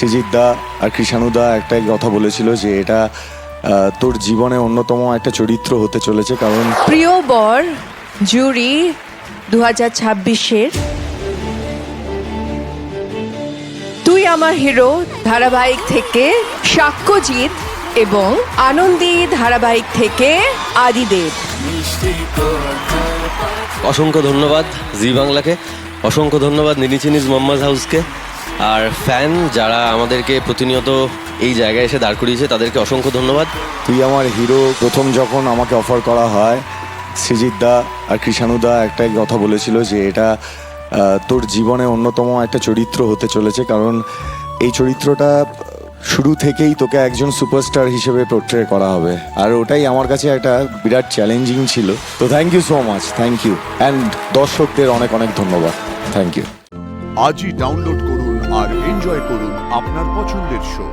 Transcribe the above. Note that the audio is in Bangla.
সৃজিত দা আর কৃষাণু দা একটাই কথা বলেছিল যে এটা তোর জীবনে অন্যতম একটা চরিত্র হতে চলেছে, কারণ প্রিয় বর জুরি 2026-এর তুই আমার হিরো ধারাবাহিক থেকে সাক্ষ্যজিৎ এবং আনন্দী ধারাবাহিক থেকে আদিদেব। অসংখ্য ধন্যবাদ জি বাংলাকে, অসংখ্য ধন্যবাদ নিনিচিনিজ মোহাম্মদ হাউসকে, আর ফ্যান যারা আমাদেরকে প্রতিনিয়ত এই জায়গায় এসে দাঁড় করিয়েছে তাদেরকে অসংখ্য ধন্যবাদ। তুই আমার হিরো প্রথম যখন আমাকে অফার করা হয়, সৃজিত দা আর কৃষাণু দা একটাই কথা বলেছিল যে এটা তোর জীবনে অন্যতম একটা চরিত্র হতে চলেছে, কারণ এই চরিত্রটা শুরু থেকেই তোকে একজন সুপারস্টার হিসেবে পোর্ট্রে করা হবে, আর ওটাই আমার কাছে একটা বিরাট চ্যালেঞ্জিং ছিল। তো thank you so much, thank you, and দর্শকদের অনেক অনেক ধন্যবাদ, থ্যাংক ইউ। আজই ডাউনলোড করুন আর এনজয় করুন আপনার পছন্দের শো।